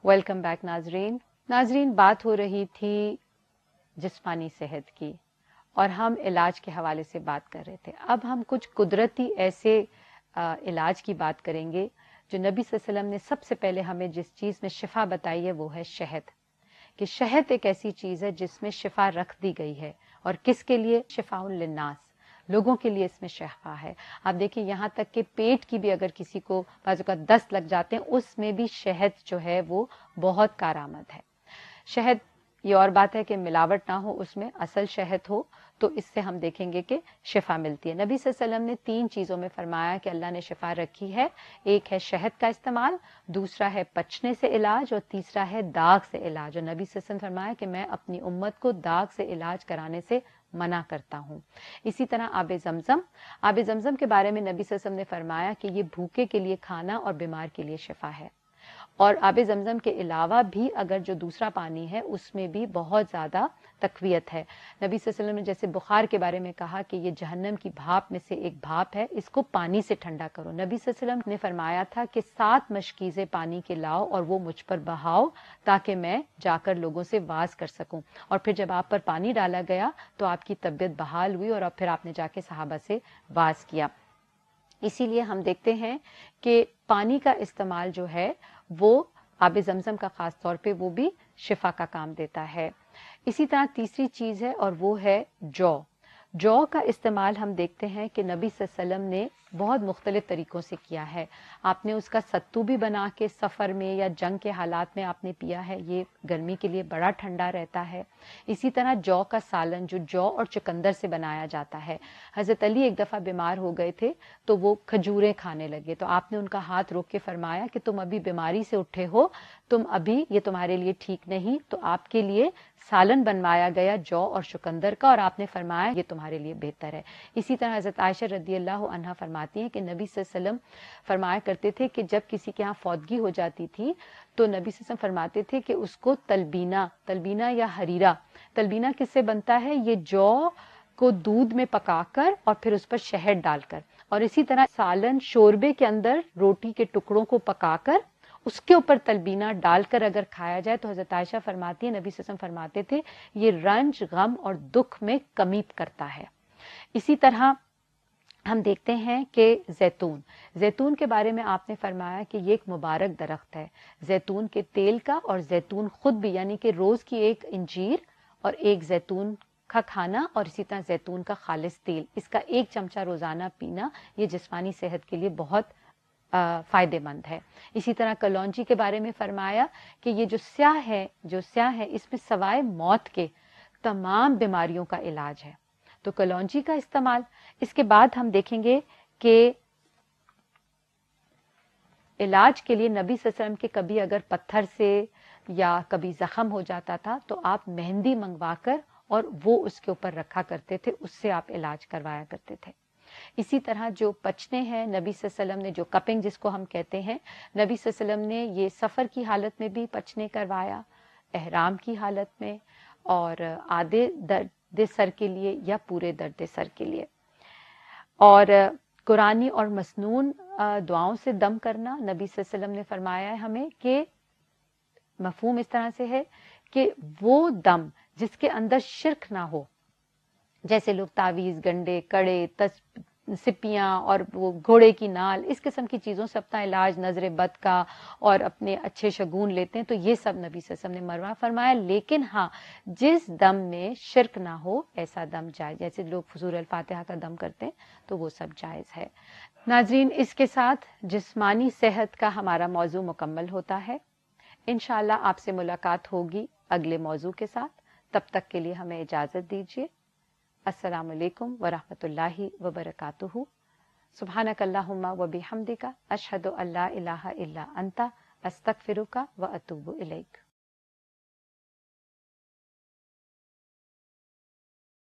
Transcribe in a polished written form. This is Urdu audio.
ویلکم بیک ناظرین بات ہو رہی تھی جسمانی صحت کی اور ہم علاج کے حوالے سے بات کر رہے تھے. اب ہم کچھ قدرتی ایسے علاج کی بات کریں گے جو نبی صلی اللہ علیہ وسلم نے سب سے پہلے ہمیں جس چیز میں شفا بتائی ہے وہ ہے شہد. کہ شہد ایک ایسی چیز ہے جس میں شفا رکھ دی گئی ہے. اور کس کے لیے؟ شفاء للناس، لوگوں کے لیے اس میں شفا ہے. آپ دیکھیں یہاں تک کہ پیٹ کی بھی اگر کسی کو بعض اوقات دست لگ جاتے ہیں اس میں بھی شہد جو ہے وہ بہت کارآمد ہے. شہد یہ اور بات ہے کہ ملاوٹ نہ ہو، اس میں اصل شہد ہو تو اس سے ہم دیکھیں گے کہ شفا ملتی ہے. نبی صلی اللہ علیہ وسلم نے 3 چیزوں میں فرمایا کہ اللہ نے شفا رکھی ہے. ایک ہے شہد کا استعمال، دوسرا ہے پچنے سے علاج، اور تیسرا ہے داغ سے علاج. اور نبی صلی اللہ علیہ وسلم فرمایا کہ میں اپنی امت کو داغ سے علاج کرانے سے منع کرتا ہوں. اسی طرح آب زمزم کے بارے میں نبی صلی اللہ علیہ وسلم نے فرمایا کہ یہ بھوکے کے لیے کھانا اور بیمار کے لیے شفا ہے. اور آب زمزم کے علاوہ بھی اگر جو دوسرا پانی ہے اس میں بھی بہت زیادہ تقویت ہے. نبی صلی اللہ علیہ وسلم نے جیسے بخار کے بارے میں کہا کہ یہ جہنم کی بھاپ میں سے ایک بھاپ ہے، اس کو پانی سے ٹھنڈا کرو. نبی صلی اللہ علیہ وسلم نے فرمایا تھا کہ 7 مشکیزیں پانی کے لاؤ اور وہ مجھ پر بہاؤ تاکہ میں جا کر لوگوں سے واز کر سکوں. اور پھر جب آپ پر پانی ڈالا گیا تو آپ کی طبیعت بحال ہوئی اور اب پھر آپ نے جا کے صحابہ سے واز کیا. اسی لیے ہم دیکھتے ہیں کہ پانی کا استعمال جو ہے وہ آب زمزم کا خاص طور پہ وہ بھی شفا کا کام دیتا ہے. اسی طرح تیسری چیز ہے اور وہ ہے جو کا استعمال ہم دیکھتے ہیں کہ نبی صلی اللہ علیہ وسلم نے بہت مختلف طریقوں سے کیا ہے. آپ نے اس کا ستو بھی بنا کے سفر میں یا جنگ کے حالات میں آپ نے پیا ہے، یہ گرمی کے لیے بڑا ٹھنڈا رہتا ہے. اسی طرح جو کا سالن جو جو اور چقندر سے بنایا جاتا ہے. حضرت علی ایک دفعہ بیمار ہو گئے تھے تو وہ کھجوریں کھانے لگے تو آپ نے ان کا ہاتھ روک کے فرمایا کہ تم ابھی بیماری سے اٹھے ہو، تم ابھی یہ تمہارے لیے ٹھیک نہیں، تو آپ کے لیے سالن بنوایا گیا جو اور چقندر کا اور آپ نے فرمایا یہ تمہارے لیے بہتر ہے. اسی طرح حضرت عائشہ رضی اللہ عنہا فرماتی ہیں کہ نبی صلی اللہ علیہ وسلم فرمایا کرتے تھے کہ جب کسی کے ہاں فوتگی ہو جاتی تھی تو نبی صلی اللہ علیہ وسلم فرماتے تھے کہ اس کو تلبینہ یا حریرہ. تلبینہ کس سے بنتا ہے؟ یہ جو کو دودھ میں پکا کر اور پھر اس پر شہد ڈال کر، اور اسی طرح سالن شوربے کے اندر روٹی کے ٹکڑوں کو پکا کر اس کے اوپر تلبینہ ڈال کر اگر کھایا جائے تو حضرت عائشہ فرماتی ہیں نبی صلی اللہ علیہ وسلم فرماتے تھے یہ رنج، غم اور دکھ میں کمی کرتا ہے. اسی طرح ہم دیکھتے ہیں کہ زیتون کے بارے میں آپ نے فرمایا کہ یہ ایک مبارک درخت ہے. زیتون کے تیل کا اور زیتون خود بھی، یعنی کہ روز کی ایک انجیر اور ایک زیتون کا کھانا اور اسی طرح زیتون کا خالص تیل، اس کا 1 چمچہ روزانہ پینا یہ جسمانی صحت کے لیے بہت فائدہ مند ہے. اسی طرح کلونجی کے بارے میں فرمایا کہ یہ جو سیاہ ہے اس میں سوائے موت کے تمام بیماریوں کا علاج ہے. تو کلونجی کا استعمال. اس کے بعد ہم دیکھیں گے کہ علاج کے لیے نبی صلی اللہ علیہ وسلم کے کبھی اگر پتھر سے یا کبھی زخم ہو جاتا تھا تو آپ مہندی منگوا کر اور وہ اس کے اوپر رکھا کرتے تھے، اس سے آپ علاج کروایا کرتے تھے. اسی طرح جو پچنے ہیں نبی صلی اللہ علیہ وسلم نے جو کپنگ جس کو ہم کہتے ہیں، نبی صلی اللہ علیہ وسلم نے یہ سفر کی حالت میں بھی پچنے کروایا، احرام کی حالت میں، اور آدھے درد سر کے لیے یا پورے درد سر کے لیے. اور قرآنی اور مسنون دعاؤں سے دم کرنا نبی صلی اللہ علیہ وسلم نے فرمایا ہے ہمیں کہ مفہوم اس طرح سے ہے کہ وہ دم جس کے اندر شرک نہ ہو، جیسے لوگ تعویذ، گنڈے، کڑے، سپیاں اور وہ گھوڑے کی نال، اس قسم کی چیزوں سے اپنا علاج، نظر بد کا اور اپنے اچھے شگون لیتے ہیں، تو یہ سب نبی صلی اللہ علیہ وسلم نے منع فرمایا. لیکن ہاں جس دم میں شرک نہ ہو ایسا دم جائز، جیسے لوگ سورہ الفاتحہ کا دم کرتے ہیں تو وہ سب جائز ہے. ناظرین اس کے ساتھ جسمانی صحت کا ہمارا موضوع مکمل ہوتا ہے. انشاءاللہ آپ سے ملاقات ہوگی اگلے موضوع کے ساتھ. تب تک کے لیے ہمیں اجازت دیجیے. السلام علیکم ورحمۃ اللہ وبرکاتہ. سبحانک اللہم وبحمدک، اشہد ان لا الہ الا انت، استغفرک واتوب الیک.